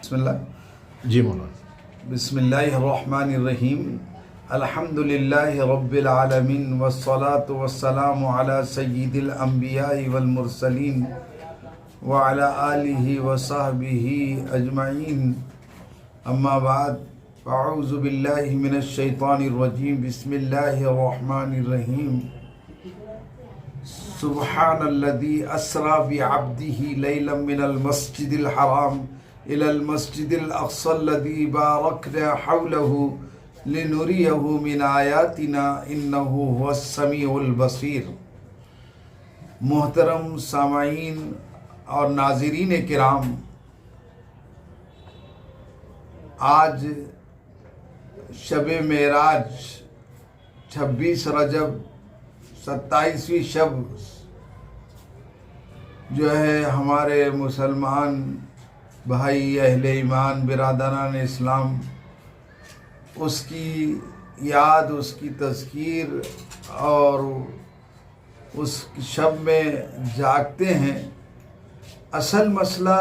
بسم اللہ جی مولانا. بسم اللہ الرحمن الرحیم. الحمد للہ رب العالمین والصلاة والسلام علی سید الانبیاء والمرسلین وعلی آلہ وصحبہ اجمعین. اما بعد فاعوذ باللہ من الشیطان الرجیم. بسم اللہ الرحمن الرحیم. سبحان الذي أسرى بعبده ليلا من المسجد الحرام إلى المسجد الأقصى الذي باركنا حوله لنريه من آياتنا إنه هو السميع البصير. محترم سامعین اور ناظرین کرام، آج شب معراج 26 رجب 27ویں شب جو ہے ہمارے مسلمان بھائی اہل ایمان برادران اسلام اس کی یاد، اس کی تذکیر اور اس شب میں جاگتے ہیں. اصل مسئلہ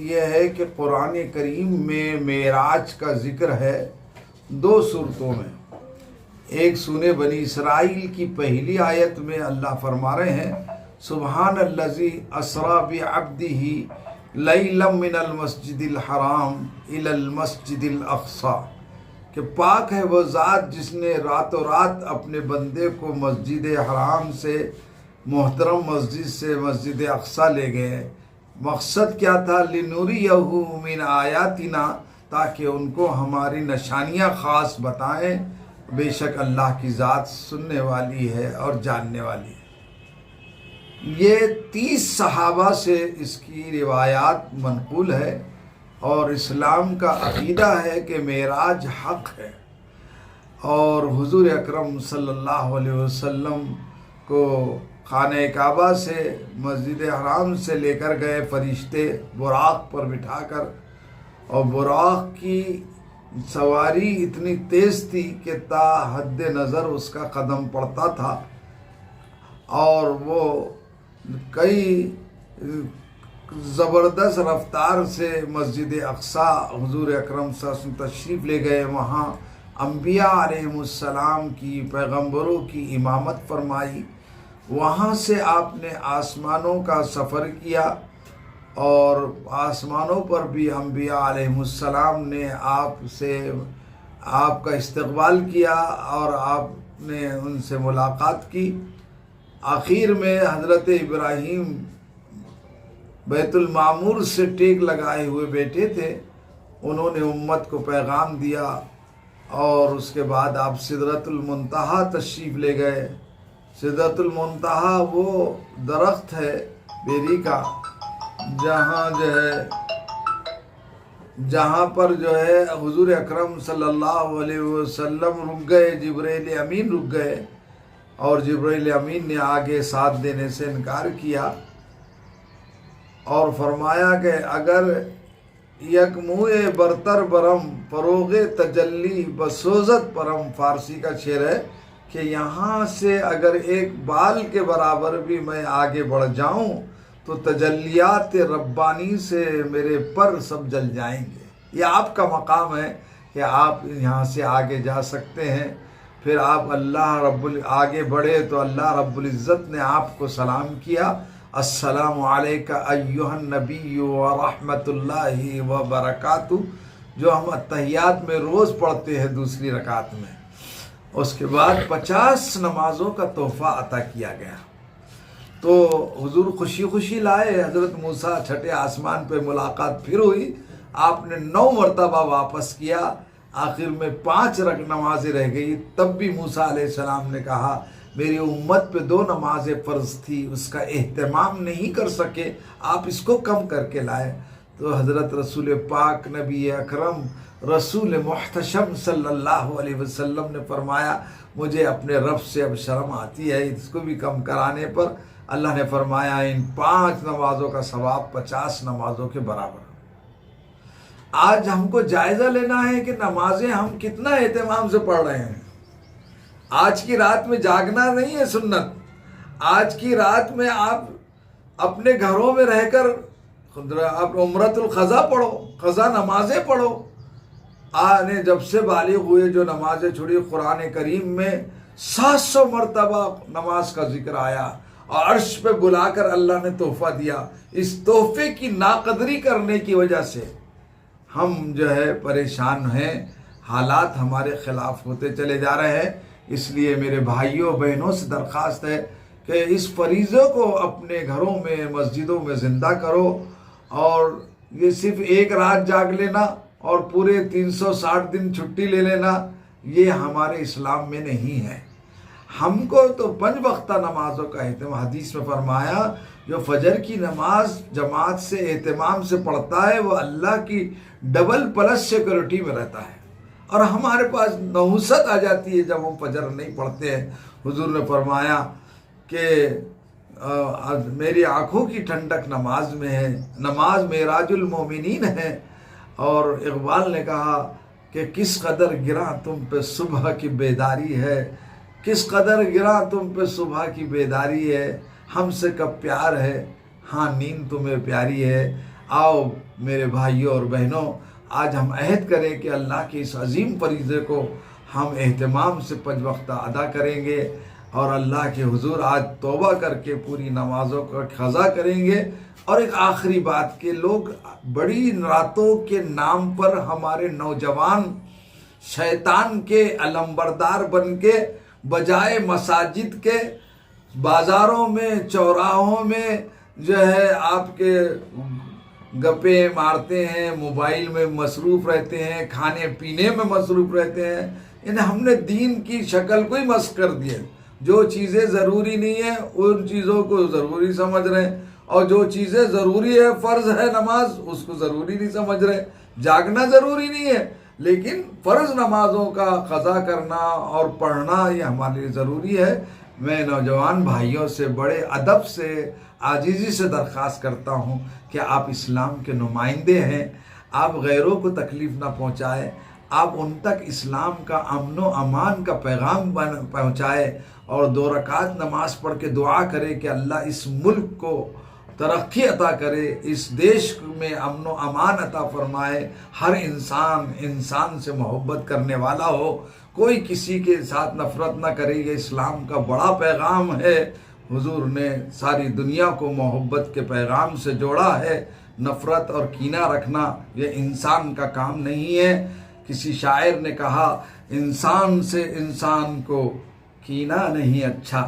یہ ہے کہ قرآن کریم میں معراج کا ذکر ہے 2 صورتوں میں. ایک سورہ بنی اسرائیل کی پہلی آیت میں اللہ فرما رہے ہیں سبحان الذی اسری بعبدہ لیلا من المسجد الحرام الی المسجد الاقصی، کہ پاک ہے وہ ذات جس نے راتوں رات اپنے بندے کو مسجد حرام سے، محترم مسجد سے مسجد اقصی لے گئے. مقصد کیا تھا؟ لنریہ من آیاتنا، تاکہ ان کو ہماری نشانیاں خاص بتائیں. بے شک اللہ کی ذات سننے والی ہے اور جاننے والی ہے. یہ 30 صحابہ سے اس کی روایات منقول ہے اور اسلام کا عقیدہ ہے کہ معراج حق ہے. اور حضور اکرم صلی اللہ علیہ وسلم کو خانہ کعبہ سے مسجد حرام سے لے کر گئے فرشتے براق پر بٹھا کر، اور براق کی سواری اتنی تیز تھی کہ تا حد نظر اس کا قدم پڑتا تھا، اور وہ کئی زبردست رفتار سے مسجد اقصی حضور اکرم صلی اللہ علیہ وسلم تشریف لے گئے. وہاں انبیاء علیہ السلام کی، پیغمبروں کی امامت فرمائی. وہاں سے آپ نے آسمانوں کا سفر کیا، اور آسمانوں پر بھی انبیاء علیہ السلام نے آپ کا استقبال کیا اور آپ نے ان سے ملاقات کی. آخر میں حضرت ابراہیم بیت المعمور سے ٹیک لگائے ہوئے بیٹھے تھے. انہوں نے امت کو پیغام دیا، اور اس کے بعد آپ سدرۃ المنتہا تشریف لے گئے. سدرۃ المنتہا وہ درخت ہے بیری کا جہاں پر جو ہے حضور اکرم صلی اللہ علیہ وسلم رک گئے. جبرائیل امین رک گئے، اور جبرائیل امین نے آگے ساتھ دینے سے انکار کیا اور فرمایا کہ اگر یک موئے برتر برم فروغ تجلی بسوزت پرم، فارسی کا شعر ہے کہ یہاں سے اگر ایک بال کے برابر بھی میں آگے بڑھ جاؤں تو تجلیات ربانی سے میرے پر سب جل جائیں گے. یہ آپ کا مقام ہے کہ آپ یہاں سے آگے جا سکتے ہیں. پھر آپ آگے بڑھے تو اللہ رب العزت نے آپ کو سلام کیا، السلام علیکہ ایہا النبی ورحمۃ اللہ وبرکاتہ، جو ہم اتحیات میں روز پڑھتے ہیں دوسری رکعت میں. اس کے بعد 50 نمازوں کا تحفہ عطا کیا گیا. تو حضور خوشی خوشی لائے. حضرت موسیٰ چھٹے آسمان پہ ملاقات پھر ہوئی، آپ نے 9 مرتبہ واپس کیا. آخر میں 5 نمازیں رہ گئی. تب بھی موسیٰ علیہ السلام نے کہا میری امت پہ 2 نمازیں فرض تھی، اس کا اہتمام نہیں کر سکے، آپ اس کو کم کر کے لائے. تو حضرت رسول پاک نبی اکرم رسول محتشم صلی اللہ علیہ وسلم نے فرمایا مجھے اپنے رب سے اب شرم آتی ہے اس کو بھی کم کرانے پر. اللہ نے فرمایا ان 5 نمازوں کا ثواب 50 نمازوں کے برابر. آج ہم کو جائزہ لینا ہے کہ نمازیں ہم کتنا اہتمام سے پڑھ رہے ہیں. آج کی رات میں جاگنا نہیں ہے سنت. آج کی رات میں آپ اپنے گھروں میں رہ کر آپ عمرۃ القضا پڑھو، قضا نمازیں پڑھو. نے جب سے بالغ ہوئے جو نمازیں چھوڑی، قرآن کریم میں 700 مرتبہ نماز کا ذکر آیا اور عرش پہ بلا کر اللہ نے تحفہ دیا. اس تحفے کی ناقدری کرنے کی وجہ سے ہم جو ہے پریشان ہیں، حالات ہمارے خلاف ہوتے چلے جا رہے ہیں. اس لیے میرے بھائیوں بہنوں سے درخواست ہے کہ اس فریضے کو اپنے گھروں میں مسجدوں میں زندہ کرو. اور یہ صرف ایک رات جاگ لینا اور پورے 360 دن چھٹی لے لینا، یہ ہمارے اسلام میں نہیں ہے. ہم کو تو 5 وقتہ نمازوں کا اہتمام، حدیث میں فرمایا جو فجر کی نماز جماعت سے اہتمام سے پڑھتا ہے وہ اللہ کی ڈبل پلس سیکورٹی میں رہتا ہے. اور ہمارے پاس نحوست آ جاتی ہے جب ہم فجر نہیں پڑھتے ہیں. حضور نے فرمایا کہ میری آنکھوں کی ٹھنڈک نماز میں ہے، نماز معراج المومنین ہے. اور اقبال نے کہا کہ کس قدر گراں تم پہ صبح کی بیداری ہے، کس قدر گراں تم پہ صبح کی بیداری ہے، ہم سے کب پیار ہے، ہاں نیند تمہیں پیاری ہے. آؤ میرے بھائیوں اور بہنوں، آج ہم عہد کریں کہ اللہ کے اس عظیم فریضے کو ہم اہتمام سے 5 وقتہ ادا کریں گے اور اللہ کے حضور آج توبہ کر کے پوری نمازوں کا قضا کریں گے. اور ایک آخری بات کہ لوگ بڑی راتوں کے نام پر ہمارے نوجوان شیطان کے علمبردار بن کے بجائے مساجد کے بازاروں میں چوراہوں میں جو ہے آپ کے گپے مارتے ہیں، موبائل میں مصروف رہتے ہیں، کھانے پینے میں مصروف رہتے ہیں. یعنی ہم نے دین کی شکل کو ہی مسخ کر دیا. جو چیزیں ضروری نہیں ہیں ان چیزوں کو ضروری سمجھ رہے ہیں، اور جو چیزیں ضروری ہے، فرض ہے نماز، اس کو ضروری نہیں سمجھ رہے. جاگنا ضروری نہیں ہے لیکن فرض نمازوں کا قضا کرنا اور پڑھنا یہ ہمارے لیے ضروری ہے. میں نوجوان بھائیوں سے بڑے ادب سے عاجزی سے درخواست کرتا ہوں کہ آپ اسلام کے نمائندے ہیں، آپ غیروں کو تکلیف نہ پہنچائے، آپ ان تک اسلام کا امن و امان کا پیغام پہنچائے اور 2 رکعت نماز پڑھ کے دعا کرے کہ اللہ اس ملک کو ترقی عطا کرے، اس دیش میں امن و امان عطا فرمائے، ہر انسان سے محبت کرنے والا ہو، کوئی کسی کے ساتھ نفرت نہ کرے. یہ اسلام کا بڑا پیغام ہے. حضور نے ساری دنیا کو محبت کے پیغام سے جوڑا ہے. نفرت اور کینہ رکھنا یہ انسان کا کام نہیں ہے. کسی شاعر نے کہا انسان سے انسان کو کینہ نہیں اچھا،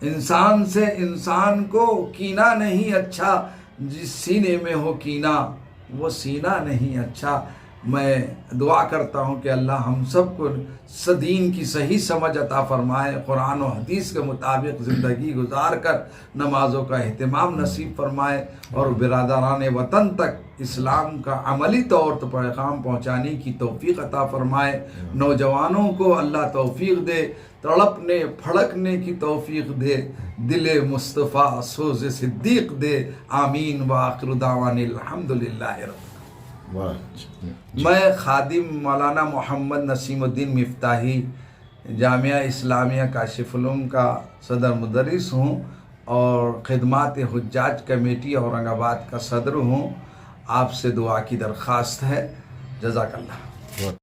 انسان سے انسان کو کینہ نہیں اچھا، جس سینے میں ہو کینہ وہ سینہ نہیں اچھا. میں دعا کرتا ہوں کہ اللہ ہم سب کو دین کی صحیح سمجھ عطا فرمائے، قرآن و حدیث کے مطابق زندگی گزار کر نمازوں کا اہتمام نصیب فرمائے اور برادران وطن تک اسلام کا عملی طور پر پیغام پہنچانے کی توفیق عطا فرمائے. نوجوانوں کو اللہ توفیق دے، تڑپنے پھڑکنے کی توفیق دے، دل مصطفیٰ سوز صدیق دے. آمین وآخر دعوانا الحمدللہ رب. میں خادم مولانا محمد نسیم الدین مفتاحی جامعہ اسلامیہ کاشف العلوم کا صدر مدرس ہوں اور خدمات حجاج کمیٹی اورنگ آباد کا صدر ہوں. آپ سے دعا کی درخواست ہے. جزاک اللہ.